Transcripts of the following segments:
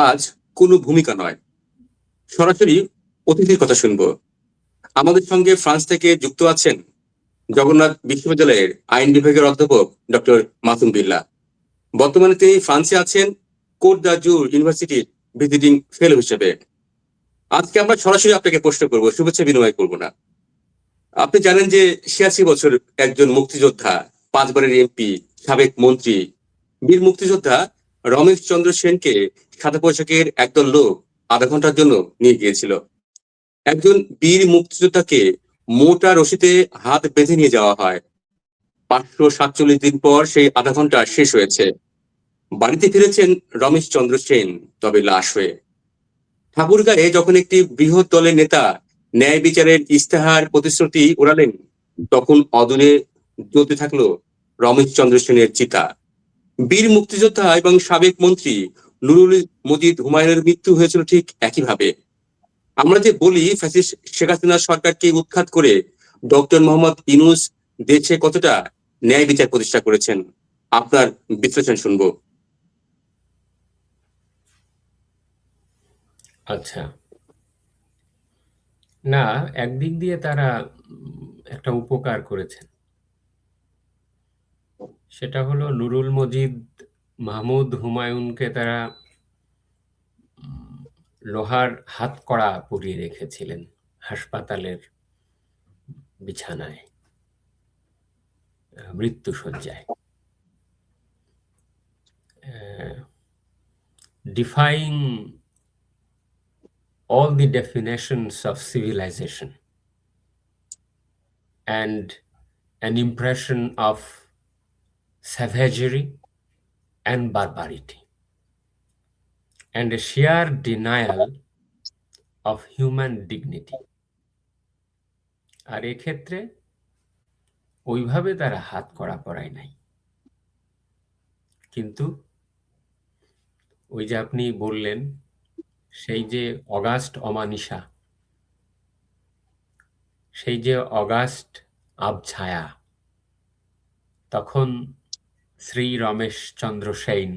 আজ কোনো ভূমিকা নয়, সরাসরি অতিথির কথা শুনবো। আমাদের সঙ্গে ফ্রান্স থেকে যুক্ত আছেন জগন্নাথ বিশ্ববিদ্যালয়ের আইন বিভাগের অধ্যাপক ডক্টর মাসুম বিল্লাহ। বর্তমানে তিনি ফ্রান্সে আছেন কোট দাজুর ইউনিভার্সিটির ভিজিটিং ফেলো হিসেবে। আজকে আমরা সরাসরি আপনাকে প্রশ্ন করব, শুভেচ্ছা বিনিময় করব না। আপনি জানেন যে ৮৬ বছর একজন মুক্তিযোদ্ধা, ৫ বারের এমপি, সাবেক মন্ত্রী, বীর মুক্তিযোদ্ধা রমেশ চন্দ্র সেনকে সাদা পোশাকের একদল লোক আধা ঘন্টার জন্য নিয়ে গিয়েছিল। একজন বীর মুক্তিযোদ্ধাকে মোটা রশিতে হাত বেঁধে নিয়ে যাওয়া হয়। ৫৪৭ দিন পর সেই আধা ঘন্টা শেষ হয়েছে। বাড়িতে ফিরেছেন রমেশ চন্দ্র সেন, তবে লাশ হয়ে। ঠাকুরগাঁয়ে যখন একটি বৃহৎ দলের নেতা ন্যায় বিচারের ইস্তেহার প্রতিশ্রুতি ওড়ালেন, তখন অদূরে জ্বলতে থাকলো রমেশ চন্দ্র সেনের চিতা। বীর মুক্তিযোদ্ধা এবং সাবেক মন্ত্রী নুরুল মজিদ হুমায়ুনের মৃত্যু হয়েছিল ঠিক একইভাবে। আমরা যে বলি ফ্যাসিস্ট শেখ হাসিনার সরকারকে উৎখাত করে ডক্টর মোহাম্মদ ইউনূস দেশে কতটা ন্যায় বিচার প্রতিষ্ঠা করেছেন, আপনার বিশ্লেষণ শুনবো। আচ্ছা, না, একদিক দিয়ে তারা একটা উপকার করেছেন। সেটা হলো নুরুল মজিদ মাহমুদ হুমায়ুনকে তারা লোহার হাতকড়া পরিয়ে রেখেছিলেন হাসপাতালের বিছানায়, মৃত্যুশয্যায়, defying all the definitions of civilization and an impression of savagery and barbarity and a sheer denial of human dignity. আর এক্ষেত্রে ওইভাবে তারা হাত কড়া পরায় নাই, কিন্তু ওই যে আপনি বললেন সেই যে অগাস্ট অমানিসা, সেই যে অগাস্ট আবছায়া, তখন শ্রী রমেশ চন্দ্র সেন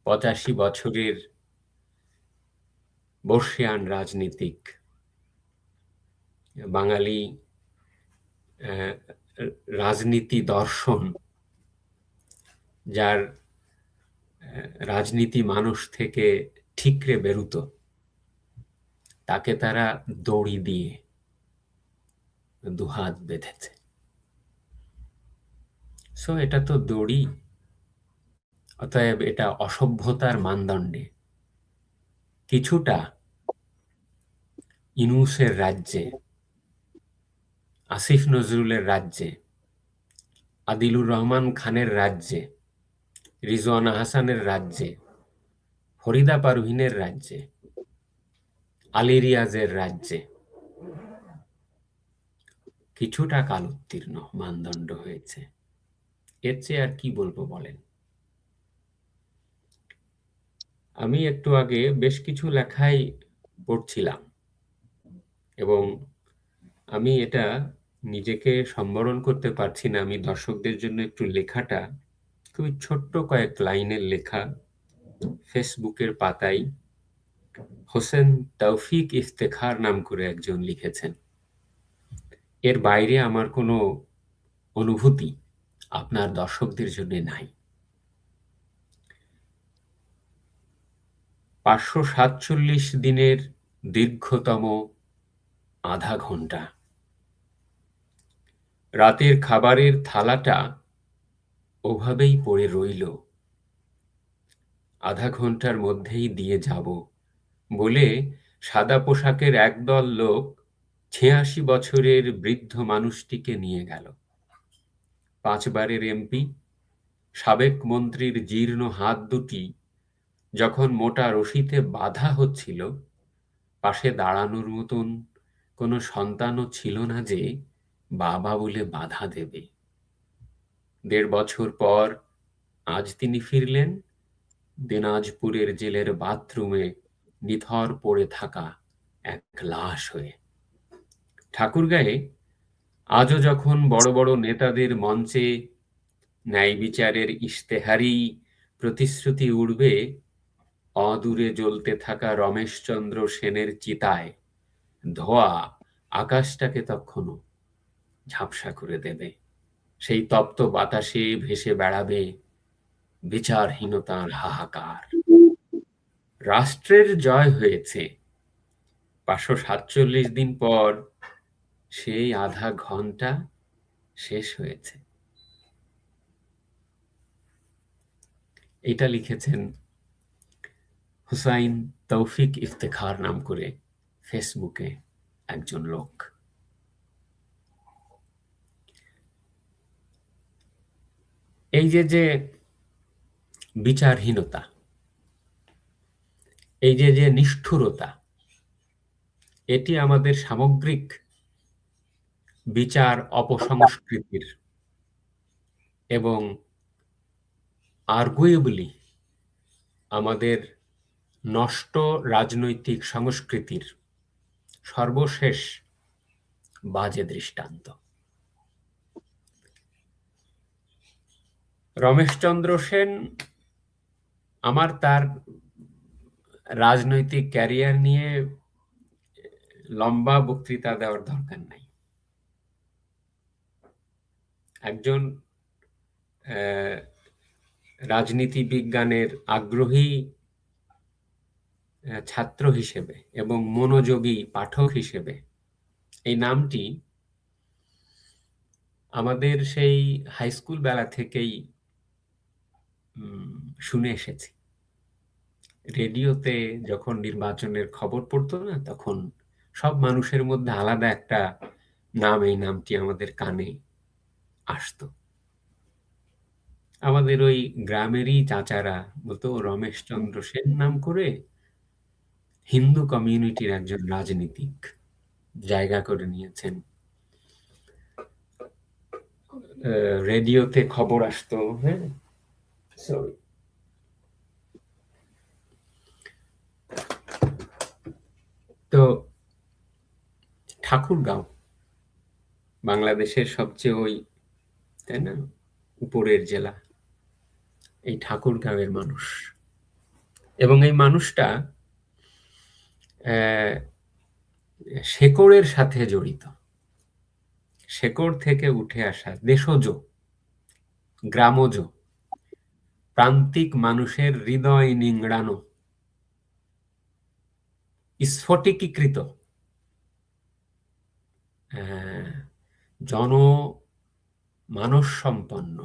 ৮৫ বছরের বর্ষিয়ান রাজনীতিক, বাঙালি রাজনীতি দর্শন, যার রাজনীতি মানুষ থেকে ঠিকরে বেরুতো, তাকে তারা দড়ি দিয়ে দুহাত বেঁধেছে। সো এটা তো দড়ি, অতএব এটা অসভ্যতার মানদণ্ডে কিছুটা ইউনূসের রাজ্যে, আসিফ নজরুলের রাজ্যে, আদিলুর রহমান খানের রাজ্যে, রিজওয়ানা হাসানের রাজ্যে, ফরিদা পারভীনের রাজ্যে, আলী রিয়াজের রাজ্যে কিছুটা কালোত্তীর্ণ মানদণ্ড হয়েছে। এর চেয়ে আর কি বলবো বলেন। আমি একটু আগে বেশ কিছু লেখাই পড়ছিলাম এবং আমি এটা নিজেকে সম্বরণ করতে পারছি না। আমি দর্শকদের জন্য একটু লেখাটা, খুবই ছোট্ট কয়েক লাইনের লেখা, ফেসবুকের পাতায় হোসেন তৌফিক ইফতেখার নাম করে একজন লিখেছেন। এর বাইরে আমার কোনো অনুভূতি আপনার দর্শকদের জন্য নাই। ৫৪৭ দিনের দীর্ঘতম আধা ঘন্টা, রাতের খাবারের থালাটা ওভাবেই পড়ে রইল, আধা ঘন্টার মধ্যেই দিয়ে যাব বলে সাদা পোশাকের একদল লোক ৮৬ বছরের বৃদ্ধ মানুষটিকে নিয়ে গেল। ৫ বারের এমপি, সাবেক মন্ত্রীর জীর্ণ হাত দুটি যখন মোটা রশিতে বাঁধা হচ্ছিল, পাশে দাঁড়ানোর মতন কোনো সন্তানও ছিল না যে বাবা বলে বাধা দেবে। ১.৫ বছর পর আজ তিনি ফিরলেন দিনাজপুরের জেলের বাথরুমে নিথর পড়ে থাকা এক লাশ হয়ে। ঠাকুরগাঁয়ে আজও যখন বড় বড় নেতাদের মঞ্চে ন্যায় বিচারের ইশতেহারি প্রতিশ্রুতি উঠবে, অদূরে জ্বলতে থাকা রমেশচন্দ্র সেনের চিতায় ধোঁয়া আকাশটাকে তখনও ঝাপসা করে দেবে। সেই তপ্ত বাতাসে ভেসে বেড়াবে বিচারহীনতার হাহাকার। রাষ্ট্রের জয় হয়েছে। 547 দিন পর সেই আধা ঘন্টা শেষ হয়েছে। এটা লিখেছেন হুসাইন তৌফিক ইফতেখার নাম করে ফেসবুকে একজন লোক। এই যে বিচারহীনতা, এই যে নিষ্ঠুরতা, এটি আমাদের সামগ্রিক বিচার অপসংস্কৃতির এবং আর্গুয়েবলি আমাদের নষ্ট রাজনৈতিক সংস্কৃতির সর্বশেষ বাজে দৃষ্টান্ত। রমেশচন্দ্র সেন, আমার তার রাজনৈতিক ক্যারিয়ার নিয়ে লম্বা বক্তৃতা দেওয়ার দরকার নাই। একজন রাজনীতি বিজ্ঞানের আগ্রহী ছাত্র হিসেবে এবং মনোযোগী পাঠক হিসেবে এই নামটি আমাদের সেই হাই স্কুল বেলা থেকেই শুনে এসেছি। রেডিওতে যখন নির্বাচনের খবর পড়তো না, তখন সব মানুষের মধ্যে আলাদা একটা নাম, এই নামটি আমাদের কানে আসতো। আমাদের ওই গ্রামেরই চাচারা বলতো, রমেশচন্দ্র সেন নাম করে হিন্দু কমিউনিটির একজন রাজনীতিক জায়গা করে নিয়েছেন। রেডিওতে খবর আসতো। হ্যাঁ, সরি। তো ঠাকুরগাঁও বাংলাদেশের সবচেয়ে ওই, তাই না, উপরের জেলা, এই ঠাকুরগাঁওয়ের মানুষ। এবং এই মানুষটা শেকড়ের সাথে জড়িত, শেকড় থেকে উঠে আসা, দেশজ, গ্রামজ, প্রান্তিক মানুষের হৃদয় নিংড়ানো, স্ফটিকীকৃত জনমানস সম্পন্ন,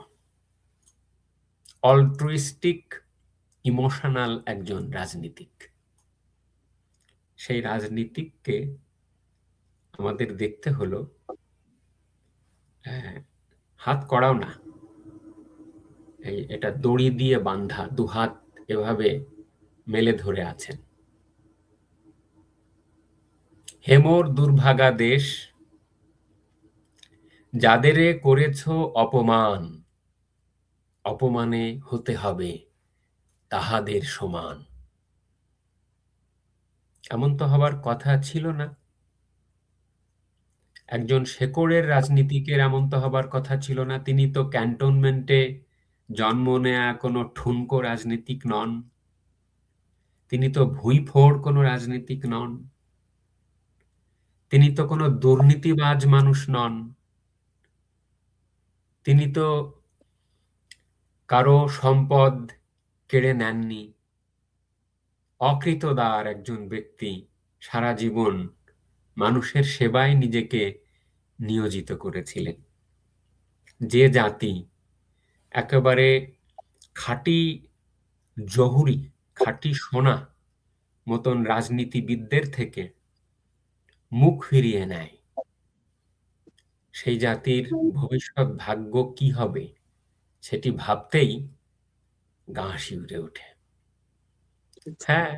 অল্ট্রুইস্টিক, ইমোশনাল একজন রাজনীতিক। সেই রাজনীতিককে আমাদের দেখতে হলো হাত করাও না, এটা দড়ি দিয়ে বাঁধা, দুহাত এভাবে মেলে ধরে আছেন। হেমোর দুর্ভাগা দেশ, যাদেরে করেছ অপমান, অপমানে হতে হবে তাহাদের সমান। এমন তো হবার কথা ছিল না। একজন শেকড়ের রাজনীতিকের এমন তো হবার কথা ছিল না। তিনি তো ক্যান্টনমেন্টে জন্ম নেয়া কোনো ঠুনকো রাজনীতিক নন। তিনি তো ভুঁইফোড় কোনো রাজনীতিক নন। তিনি তো কোনো দুর্নীতিবাজ মানুষ নন। তিনি তো কারো সম্পদ কেড়ে নেননি। অকৃতদার একজন ব্যক্তি, সারা জীবন মানুষের সেবায় নিজেকে নিয়োজিত করেছিলেন। যে জাতি একেবারে খাঁটি জহুরি, খাঁটি সোনা মতন রাজনীতিবিদদের থেকে মুখ ফিরিয়ে নেয়, সেই জাতির ভবিষ্যৎ ভাগ্য কি হবে সেটি ভাবতেই গা শিউরে ওঠে। হ্যাঁ,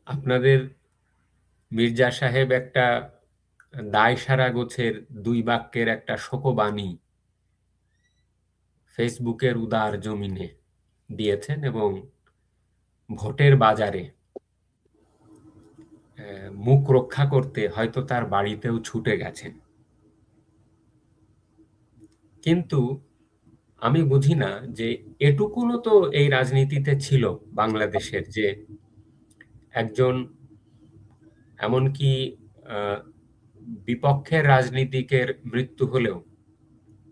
আপনাদের মির্জা সাহেব একটা দায়সারা গোছের 2 বাক্যের একটা শোকবাণী ফেসবুকের উদার জমিনে দিয়েছেন এবং ভোটের বাজারে মুখ রক্ষা করতে হয়তো তার বাড়িতেও ছুটে গেছেন। কিন্তু আমি বুঝি না যে এটুকুনও তো এই রাজনীতিতে ছিল বাংলাদেশের, যে একজন এমনকি বিপক্ষের রাজনীতিকের মৃত্যু হলেও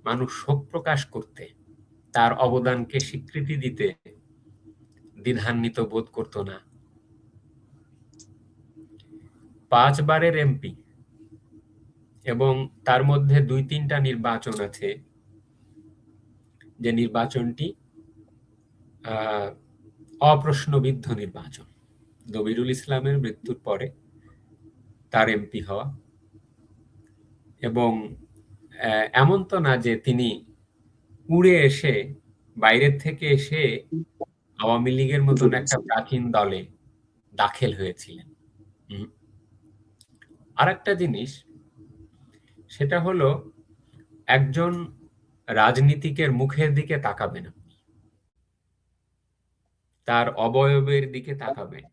মানুষ শোক প্রকাশ করতে, তার অবদানকে স্বীকৃতি দিতে দ্বিধান্বিত বোধ করত না। 5 বারের এমপি, এবং তার মধ্যে 2-3টা নির্বাচন আছে যে নির্বাচনটি অপ্রশ্নবিদ্ধ নির্বাচন। দবিরুল ইসলামের মৃত্যুর পরে তার এমপি হওয়া, এবং এমন তো না যে তিনি উড়ে এসে, বাইরের থেকে এসে আওয়ামী লীগের মতন একটা প্রাচীন দলে দাখিল হয়েছিলেন। আরেকটা জিনিস, সেটা হলো একজন রাজনীতিকের মুখের দিকে তাকাবেন আপনি, তার অবয়বের দিকে তাকাবেন,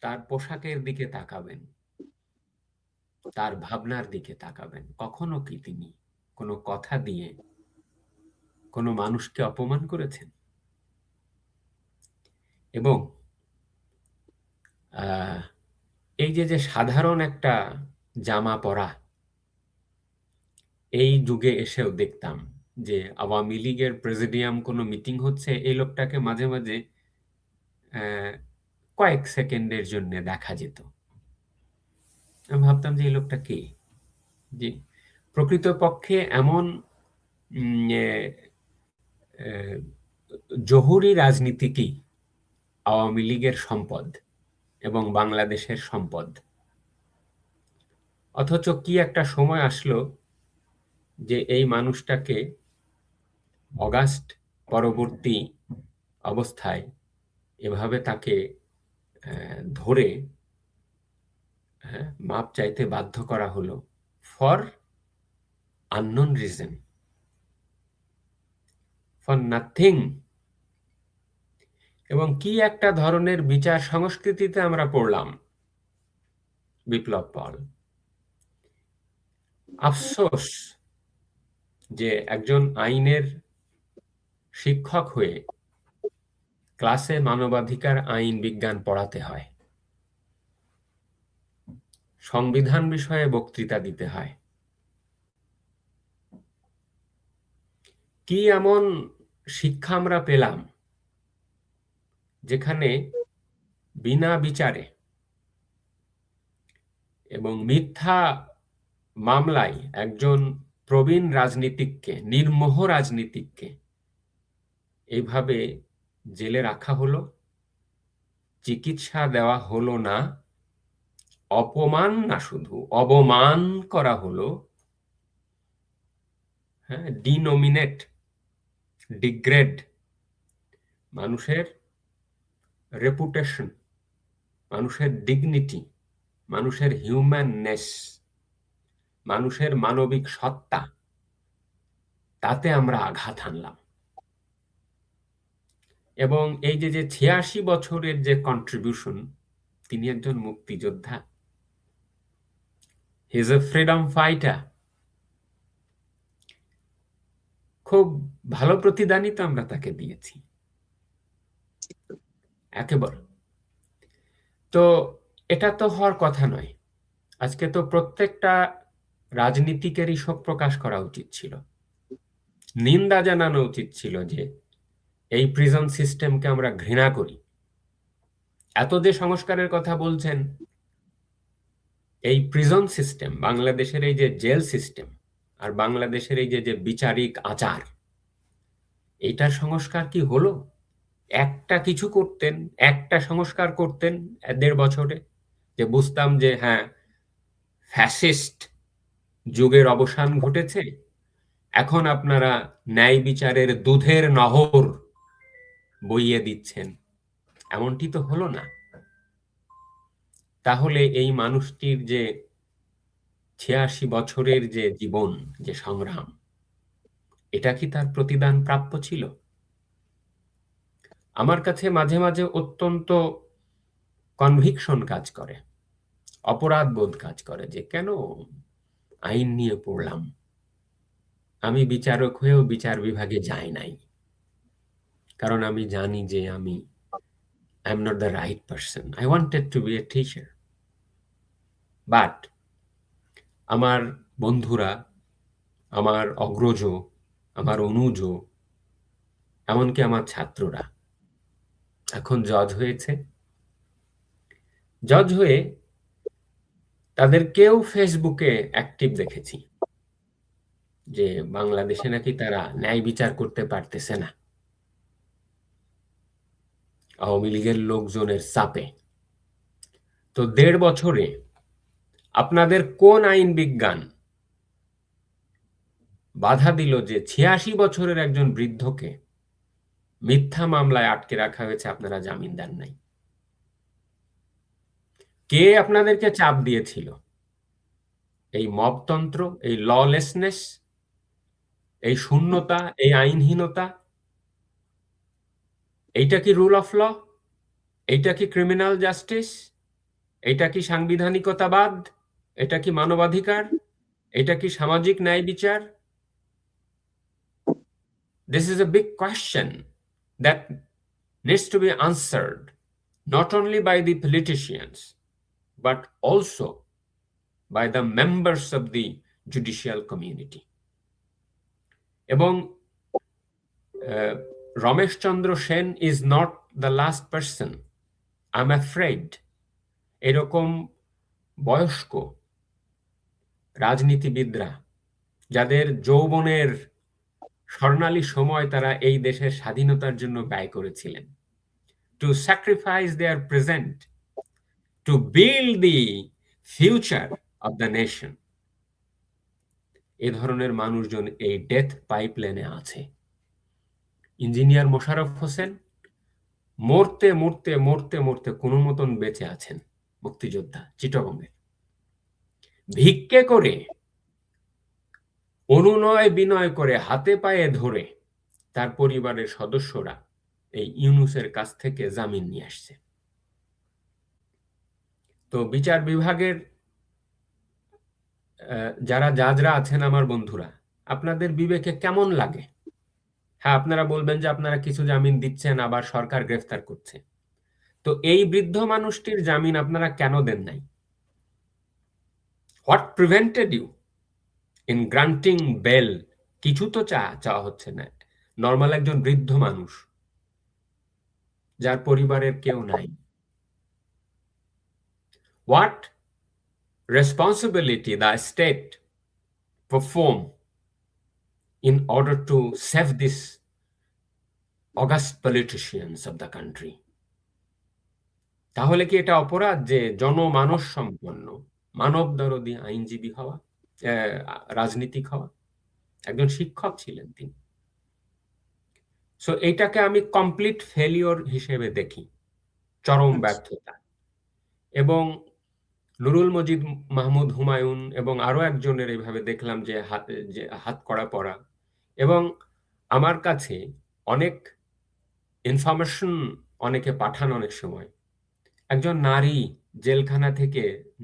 তার পোশাকের দিকে তাকাবেন, তার ভাবনার দিকে তাকাবেন। কখনো কি তিনি কোনো কথা দিয়ে কোনো মানুষকে অপমান করেছেন? এবং এই যে সাধারণ একটা জামা পরা, এই যুগে এসেও দেখতাম যে আওয়ামী লীগের প্রেসিডিয়াম কোনো মিটিং হচ্ছে, এই লোকটাকে মাঝে মাঝে কয়েক সেকেন্ডের জন্য দেখা যেত। আমি ভাবতাম যে এই লোকটা কে? যে প্রকৃতপক্ষে এমন জহুরি রাজনীতিকই আওয়ামী লীগের সম্পদ এবং বাংলাদেশের সম্পদ। অথচ কি একটা সময় আসলো যে এই মানুষটাকে অগাস্ট পরবর্তী অবস্থায় এভাবে তাকে ধরে মাপ চাইতে বাধ্য করা হলো for unknown reason, for nothing. এবং কি একটা ধরনের বিচার সংস্কৃতিতে আমরা পড়লাম বিপ্লব পল। আফসোস যে একজন আইনের শিক্ষক হয়ে ক্লাসে মানবাধিকার, আইন, বিজ্ঞান পড়াতে হয়, সংবিধান বিষয়ে বক্তৃতা দিতে হয়। কি এমন শিক্ষা আমরা পেলাম যেখানে বিনা বিচারে এবং মিথ্যা মামলায় একজন প্রবীণ রাজনীতিককে, নির্মোহ রাজনীতিককে এইভাবে জেলে রাখা হলো, চিকিৎসা দেওয়া হলো না, অপমান না শুধু অবমান করা হলো, ডিনোমিনেট, ডিগ্রেড মানুষের রেপুটেশন, মানুষের ডিগনিটি, মানুষের হিউম্যাননেস, মানুষের মানবিক সত্তা, তাতে আমরা আঘাত হানলাম। এবং এই যে 86 বছরের যে কন্ট্রিবিউশন, তিনি একজন মুক্তিযোদ্ধা, he is a freedom fighter. খুব ভালো প্রতিদানই তো আমরা তাকে দিয়েছি একেবারে। তো এটা তো হওয়ার কথা নয়। আজকে তো প্রত্যেকটা রাজনীতিকেরই শোক প্রকাশ করা উচিত ছিল, নিন্দা জানানো উচিত ছিল যে এই প্রিজন সিস্টেমকে আমরা ঘৃণা করি। এত যে সংস্কারের কথা বলছেন, এই প্রিজন সিস্টেম, বাংলাদেশের এই যে জেল সিস্টেম আর বাংলাদেশের এই যে বিচারিক আচার, এইটার সংস্কার কি হলো? একটা কিছু করতেন, একটা সংস্কার করতেন 1.5 বছরে, যে বুঝতাম যে হ্যাঁ, ফ্যাসিস্ট যুগের অবসান ঘটেছে, এখন আপনারা ন্যায় বিচারের দুধের নহর বইয়ে দিচ্ছেন। এমনটি তো হলো না। তাহলে এই মানুষটির যে 86 বছরের যে জীবন, যে সংগ্রাম, এটা কি তার প্রতিদান প্রাপ্য ছিল? আমার কাছে মাঝে মাঝে অত্যন্ত কনভিকশন কাজ করে, অপরাধ বোধ কাজ করে যে কেন আইন নিয়ে পড়লাম, আমি বিচারক হয়েও বিচার বিভাগে যাই নাই, কারণ আমি জানি যে আমি I am not the right person. I wanted to be a teacher, but আমার বন্ধুরা, আমার অগ্রজ, আমার অনুজ, এমনকি আমার ছাত্ররা এখন জজ হয়েছে। জজ হয়ে তাদের কেউ ফেসবুকে অ্যাক্টিভ দেখেছি যে বাংলাদেশে নাকি তারা ন্যায় বিচার করতে পারতেছে না আওয়ামী লীগের লোকজনের চাপে। তো ১.৫ বছরে আপনাদের কোন আইন বিজ্ঞান বাধা দিল যে ৮৬ বছরের একজন বৃদ্ধকে মিথ্যা মামলায় আটকে রাখা হয়েছে, আপনারা জামিন দেন নাই? কে আপনাদেরকে চাপ দিয়েছিল? এই মবতন্ত্র, এই ললেসনেস, এই শূন্যতা, এই আইনহীনতা, এইটা কি রুল অফ ল? এইটা কি ক্রিমিনাল জাস্টিস? এটা কি সাংবিধানিকতাবাদ? এটা কি মানবাধিকার? এটা কি সামাজিক ন্যায় বিচার? This is a big question that needs to be answered not only by the politicians but also by the members of the judicial community. এবং Ramesh Chandra Sen is not the last person. I'm afraid এরকম বয়স্ক রাজনীতিবিদরা, যাদের যৌবনের স্বর্ণালী সময় তারা এই দেশের স্বাধীনতার জন্য ব্যয় করেছিলেন, to sacrifice their present to build the future of the nation, এ ধরনের মানুষজন এই ডেথ পাইপলাইনে আছে। ইঞ্জিনিয়ার মোশাররফ হোসেন মরতে মরতে মরতে মরতে কোনো মতন বেঁচে আছেন, মুক্তিযোদ্ধা চিটাগংয়ের। ভিক্ষে করে, অনুনয় বিনয় করে, হাতে পায়ে ধরে তার পরিবারের সদস্যরা এই ইউনূসের কাছ থেকে জামিন নিয়ে আসছে। তো বিচার বিভাগের যারা জাজরা আছেন আমার বন্ধুরা, আপনাদের বিবেকে কেমন লাগে? হ্যাঁ, আপনারা বলবেন যে আপনারা কিছু জামিন দিচ্ছেন, আবার সরকার গ্রেফতার করছে। তো এই বৃদ্ধ মানুষটির জামিন আপনারা কেন দেন নাই? What prevented you in granting bail? কিছু তো চাওয়া হচ্ছে না। নর্মাল একজন বৃদ্ধ মানুষ যার পরিবারের কেউ নাই, what responsibility the state perform in order to save these august politicians of the country? তাহলে কি এটা অপরাধ যে জনমানস সম্পন্ন, মানব দরদী আইনজীবী হওয়া, রাজনীতিক হওয়া? একজন শিক্ষক ছিলেন তিনি। সো এইটাকে আমি কমপ্লিট ফেলিওর হিসেবে দেখি, চরম ব্যর্থতা। এবং নুরুল মজিদ মাহমুদ হুমায়ুন এবং আরো একজনের এইভাবে দেখলাম যে হাত করা পড়া। এবং আমার কাছে অনেক ইনফরমেশন অনেকে পাঠান অনেক সময়। একজন নারী জেলখানা থেকে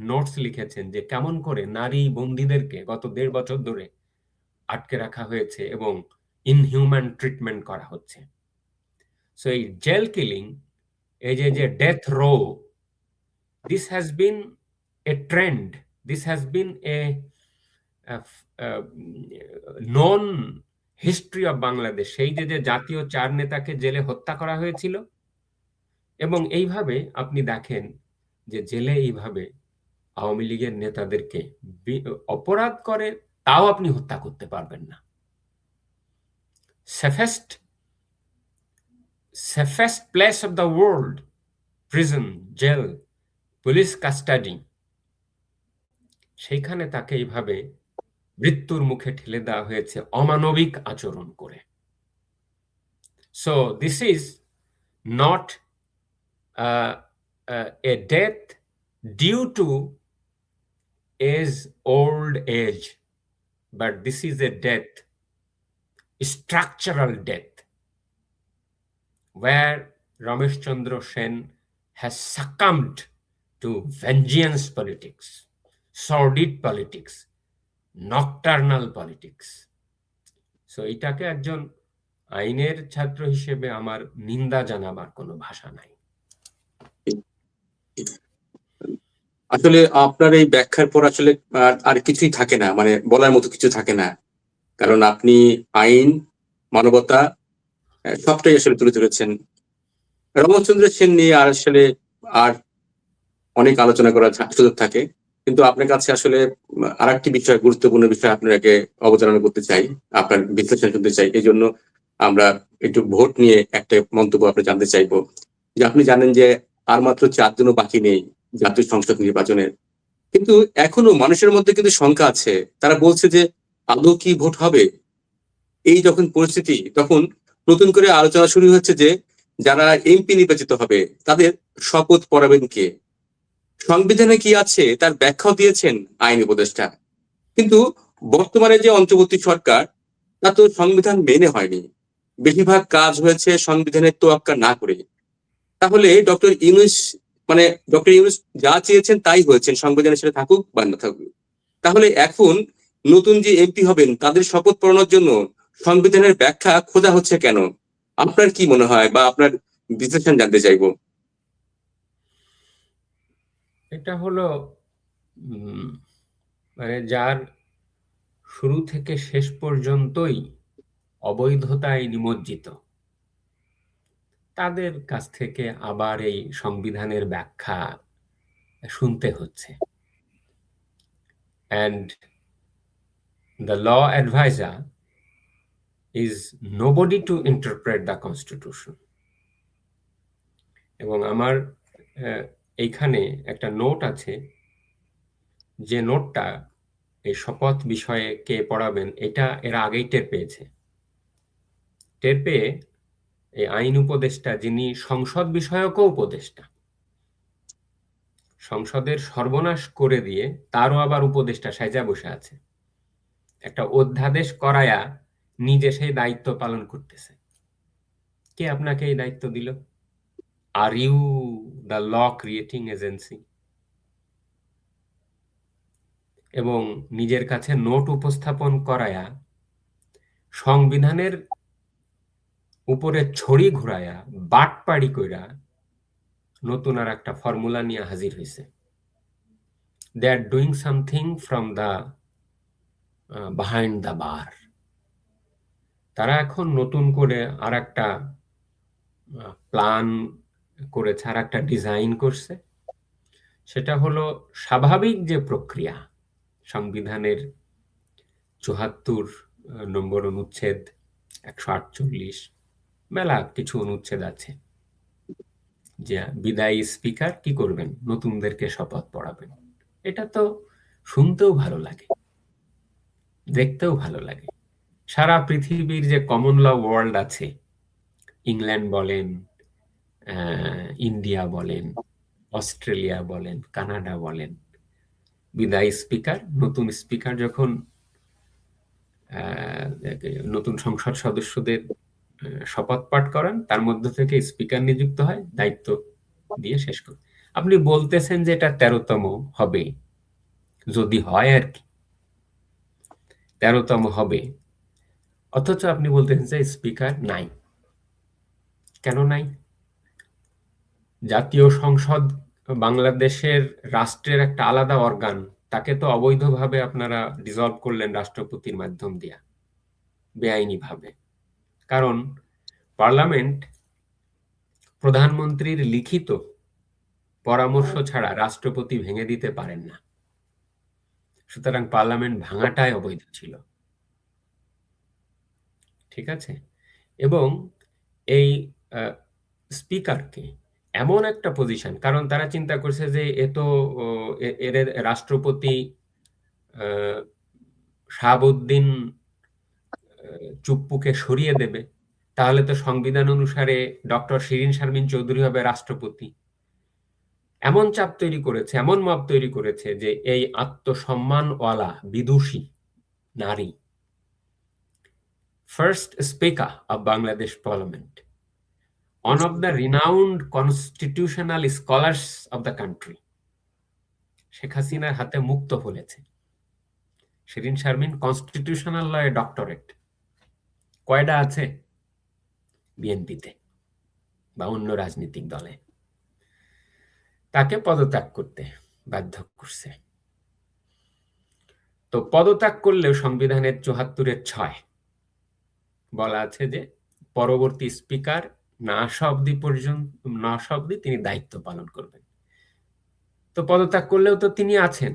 নোটস লিখেছেন যে কেমন করে নারী বন্দীদেরকে গত ১.৫ বছর ধরে আটকে রাখা হয়েছে এবং ইনহিউম্যান ট্রিটমেন্ট করা হচ্ছে। সো এই জেল কিলিং, এই যে death row, this has been a trend, this has been a known history of Bangladesh. সেই যে জাতীয় ৪ নেতাকে জেলে হত্যা করা হয়েছিল, এবং এইভাবে আপনি দেখেন যে জেলে এইভাবে আওয়ামী লীগের নেতাদেরকে অপরাধ করে তাও আপনি হত্যা করতে পারবেন না। safest place of the world, prison, jail, police custody, সেইখানে তাকে এইভাবে মৃত্যুর মুখে ঠেলে দেওয়া হয়েছে অমানবিক আচরণ করে। So this is not a death due to old age, but this is a death, structural death, where Ramesh Chandra Sen has succumbed to vengeance politics, sordid politics, nocturnal politics. So এটাকে একজন আইনের ছাত্র হিসেবে আমার নিন্দা জানাবার কোনো ভাষা নাই। আসলে আপনার এই ব্যাখ্যার পর আসলে আর কিছুই থাকে না, মানে বলার মতো কিছু থাকে না, কারণ আপনি আইন, মানবতা সবটাই আসলে তুলে ধরেছেন। রমেশচন্দ্র সেন নিয়ে আর আসলে আর অনেক আলোচনা করার সুযোগ থাকে, কিন্তু আপনার কাছে আসলে আরেকটি বিষয়, গুরুত্বপূর্ণ বিষয় আপনাকে অবতারণা করতে চাই, আপনার বিশ্লেষণ শুনতে চাই। এই জন্য আমরা একটু ভোট নিয়ে একটা মন্তব্য আপনি জানতে চাইবো, যে আপনি জানেন যে আর মাত্র 4 দিনও বাকি নেই জাতীয় সংসদ নির্বাচনের, কিন্তু এখনো মানুষের মধ্যে কিন্তু শঙ্কা আছে। তারা বলছে যে আদৌ কি ভোট হবে। এই যখন পরিস্থিতি, তখন নতুন করে আলোচনা শুরু হচ্ছে যে যারা এমপি নির্বাচিত হবে তাদের শপথ পড়াবেন কে, সংবিধানে কি আছে তার ব্যাখ্যাও দিয়েছেন আইন উপদেষ্টা। কিন্তু বর্তমানে যে অন্তর্বর্তী সরকার, তা তো সংবিধান মেনে হয়নি, বেশিরভাগ কাজ হয়েছে সংবিধানের তোয়াক্কা না করে। তাহলে ডক্টর ইউনূস, মানে ডক্টর ইউনূস যা চেয়েছেন তাই হয়েছেন, সংবিধানের সেটা থাকুক বা না থাকুক। তাহলে এখন নতুন যে এমপি হবেন তাদের শপথ পড়ানোর জন্য সংবিধানের ব্যাখ্যা খোঁজা হচ্ছে কেন? আপনার কি মনে হয়, বা আপনার বিশ্লেষণ জানতে চাইবো। এটা হলো মানে যার শুরু থেকে শেষ পর্যন্তই অবৈধতায় নিমজ্জিত, তাদের কাছ থেকে আবার এই সংবিধানের ব্যাখ্যা শুনতে হচ্ছে। And the law advisor is nobody to interpret the constitution. এবং আমার এইখানে একটা নোট আছে, যে নোটটা এই শপথ বিষয়ে কে পড়াবেন এটা এরা আগেই টের পেয়েছে। টের পেয়ে এই আইন উপদেষ্টা, যিনি সংসদ বিষয়কও উপদেষ্টা, সংসদের সর্বনাশ করে দিয়ে তারও আবার উপদেষ্টা সাইজা বসে আছে, একটা অধ্যাদেশ করায়া নিজে সেই দায়িত্ব পালন করতেছে। কে আপনাকে এই দায়িত্ব দিল? Are you the law creating agency? এবং নিজের কাছে নোট উপস্থাপন করায়া সংবিধানের উপরে ছড়ি ঘুরায়া বাটপাড়ি কইরা নতুন আর একটা ফর্মুলা নিয়ে হাজির হয়েছে। They are doing something from the behind the bar. তারা এখন নতুন করে আর একটা প্ল্যান করেছে, আর একটা ডিজাইন করছে। সেটা হলো স্বাভাবিক যে প্রক্রিয়া, সংবিধানের ৭৪ নম্বর অনুচ্ছেদ, ১৪৮, মেলা কিছু অনুচ্ছেদ আছে, যে বিদায়ী স্পিকার কি করবেন, নতুনদেরকে শপথ পড়াবেন। এটা তো শুনতেও ভালো লাগে, দেখতেও ভালো লাগে। সারা পৃথিবীর যে কমন ল ওয়ার্ল্ড আছে, ইংল্যান্ড বলেন, ইন্ডিয়া বলেন, অস্ট্রেলিয়া বলেন, কানাডা বলেন, বিদায়ী স্পিকার, নতুন স্পিকার যখন নতুন সংসদ সদস্যদের শপথ পাঠ করান, তার মধ্য থেকে স্পিকার নিযুক্ত হয়, দায়িত্ব দিয়ে শেষ করে। আপনি বলতেছেন যে এটা 13তম হবে, যদি হয় আর কি 13তম হবে, অথচ আপনি বলতেছেন যে স্পিকার নাই। কেন নাই? জাতীয় সংসদ বাংলাদেশের রাষ্ট্রের একটা আলাদা অর্গান, তাকে তো অবৈধভাবে আপনারা ডিসলভ করলেন রাষ্ট্রপতির মাধ্যম দিয়া, বেআইনি ভাবে। কারণ পার্লামেন্ট প্রধানমন্ত্রীর লিখিত পরামর্শ ছাড়া রাষ্ট্রপতি ভেঙে দিতে পারেন না। সুতরাং পার্লামেন্ট ভাঙাটাই অবৈধ ছিল। ঠিক আছে? এবং এই স্পিকারকে এমন একটা পজিশন, কারণ তারা চিন্তা করছে যে এর রাষ্ট্রপতি শাহাবুদ্দিন চুপ্পুকে সরিয়ে দেবে, তাহলে তো সংবিধান অনুসারে ডক্টর শিরীন শারমিন চৌধুরী হবে রাষ্ট্রপতি। এমন চাপ তৈরি করেছে, এমন মব তৈরি করেছে, যে এই আত্মসম্মানওয়ালা বিদুষী নারী, first speaker of Bangladesh parliament, one of the renowned constitutional scholars of the country, Sheikh হাসিনার হাতে মুক্ত হয়েছে। শিরীন শারমিন কনস্টিটিউশনাল লয়ে ডক্টরেট, কয়টা আছে? বিএনপিতে বা অন্য রাজনৈতিক দলে। তাকে পদত্যাগ করতে বাধ্য করছে। তো পদত্যাগ করলেও সংবিধানের ৭৪(৬) বলা আছে যে পরবর্তী স্পিকার না আসা অবধি তিনি দায়িত্ব পালন করবেন। তো পদত্যাগ করলেও তো তিনি আছেন,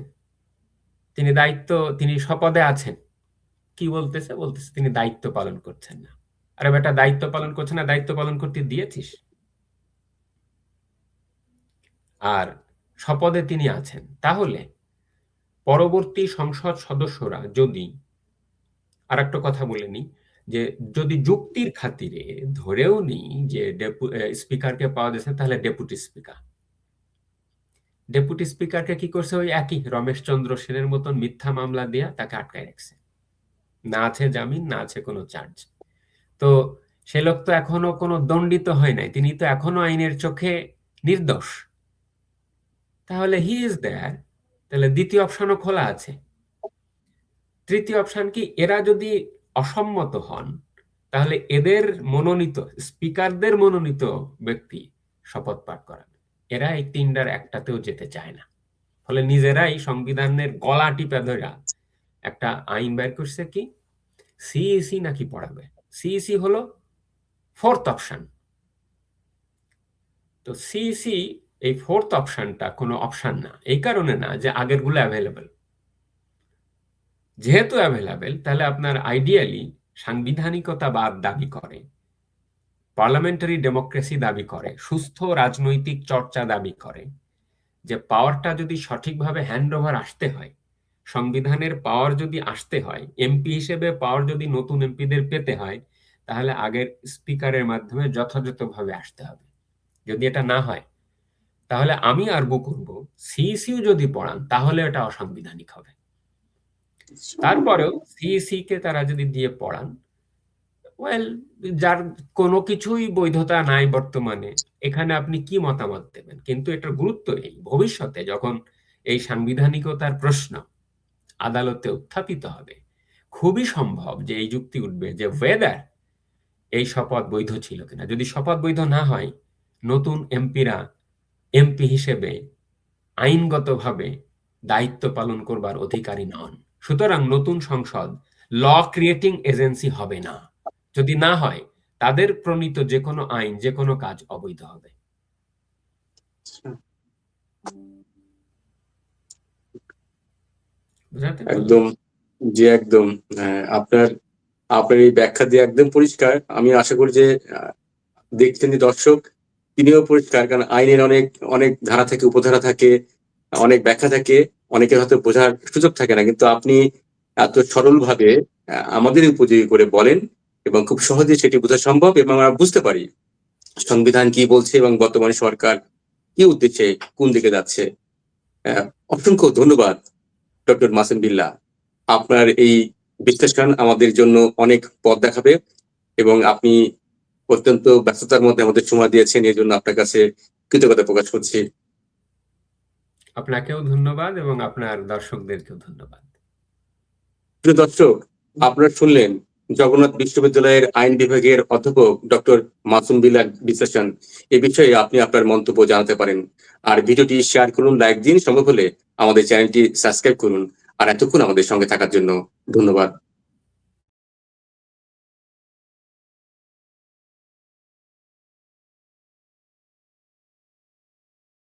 তিনি শপথে আছেন। কি বলতেছে তিনি দায়িত্ব পালন করছেন না। আরে বেটা, দায়িত্ব পালন করছে না, দায়িত্ব পালন করতে দিয়েছিস? আর শপথে তিনি আছেন, তাহলে পরবর্তী সংসদ সদস্যরা যদি, আর একটা কথা বলে নি, যে যদি যুক্তির খাতিরে ধরেও নি যে স্পিকারকে পাওয়া যাচ্ছে, তাহলে ডেপুটি স্পিকারকে কি করছে? ওই একই রমেশচন্দ্র সেনের মতন মিথ্যা মামলা দিয়া তাকে আটকায় রাখছে। না আছে জামিন, না আছে কোনো চার্জ। তো সে লোক তো এখনো কোনো দণ্ডিত হয় নাই, তিনি তো এখনো আইনের চোখে নির্দোষ। তাহলে হি ইজ দেয়ার। তাহলে দ্বিতীয় অপশনও খোলা আছে। তৃতীয় অপশন কি? এরা যদি অসম্মত হন, তাহলে এদের মনোনীত স্পিকারদের মনোনীত ব্যক্তি শপথ পাঠ করাবে। এরা এই তিনটার একটাতেও যেতে চায় না, ফলে নিজেরাই সংবিধানের গলা টিপে ধরা একটা আইন বের করছে, কি সিইসি নাকি পড়াবে। সিইসি হলো ফোর্থ অপশন। তো সিইসি এই ফোর্থ অপশনটা কোনো অপশন না, এই কারণে না যে আগের গুলো অ্যাভেলেবেল। যেহেতু অ্যাভেলেবেল, তাহলে আপনার আইডিয়ালি সাংবিধানিকতাবাদ দাবি করে, পার্লামেন্টারি ডেমোক্রেসি দাবি করে, সুস্থ রাজনৈতিক চর্চা দাবি করে, যে পাওয়ারটা যদি সঠিকভাবে হ্যান্ড ওভার আসতে হয়, সংবিধানের পাওয়ার যদি আসতে হয়, এমপি হিসেবে পাওয়ার যদি নতুন এমপিদের পেতে হয়, তাহলে আগের স্পিকারের মাধ্যমে যথাযথভাবে আসতে হবে। যদি এটা না হয়, তাহলে আমি আরগু করব সিইসিও যদি পড়ান তাহলে এটা অসাংবিধানিক হবে। তারপরেও সিইসি কে তারা যদি দিয়ে পড়ান, ওয়েল, যার কোনো কিছুই বৈধতা নাই বর্তমানে, এখানে আপনি কি মতামত দেবেন? কিন্তু এটার গুরুত্ব এই, ভবিষ্যতে যখন এই সাংবিধানিকতার প্রশ্ন আদালতে উত্থাপিত হবে, খুবই সম্ভব যে এই যুক্তি উঠবে যে ওয়েদার এই শপথ বৈধ ছিল কিনা। যদি শপথ বৈধ না হয়, নতুন এমপিরা এমপি হিসেবে আইনগতভাবে দায়িত্ব পালন করবার অধিকারী নন। সুতরাং নতুন সংসদ ল ক্রিয়েটিং এজেন্সি হবে না। যদি না হয়, তাদের প্রণীত যে কোনো আইন, যে কোনো কাজ অবৈধ হবে। একদম, জি একদম। আপনার এই ব্যাখ্যা দিয়ে একদম পরিষ্কার। আমি আশা করি যে দেখছেন যে দর্শক, তিনিও পরিষ্কার, কারণ আইনের অনেক ধারা থাকে, উপধারা থাকে, অনেক ব্যাখ্যা থাকে, অনেকের হয়তো বোঝার সুযোগ থাকে না, কিন্তু আপনি এত সরল ভাবে আমাদের উপযোগী করে বলেন এবং খুব সহজে সেটি বোঝা সম্ভব, এবং আমরা বুঝতে পারি সংবিধান কি বলছে এবং বর্তমান সরকার কি উদ্দেশ্যে কোন দিকে যাচ্ছে। অসংখ্য ধন্যবাদ ডক্টর মাসুম বিল্লাহ। আপনার এই বিশ্লেষণ আমাদের জন্য অনেক পথ দেখাবে, এবং আপনি অত্যন্ত ব্যস্ততার মধ্যে আমাদের সময় দিয়েছেন, এর জন্য আপনার কাছে কৃতজ্ঞতা প্রকাশ করছি। আপনাকেও ধন্যবাদ এবং আপনার দর্শকদেরকেও ধন্যবাদ। প্রিয় দর্শক, আপনারা শুনলেন জগন্নাথ বিশ্ববিদ্যালয়ের আইন বিভাগের অধ্যাপক ডক্টর মাসুম বিল্লাহর বিশ্লেষণ। এই বিষয়ে আপনি আপনার মন্তব্য জানাতে পারেন। আর ভিডিওটি শেয়ার করুন, লাইক দিন, সম্ভব হলে আমাদের চ্যানেলটি সাবস্ক্রাইব করুন। আর এতক্ষণ আমাদের সঙ্গে থাকার জন্য ধন্যবাদ।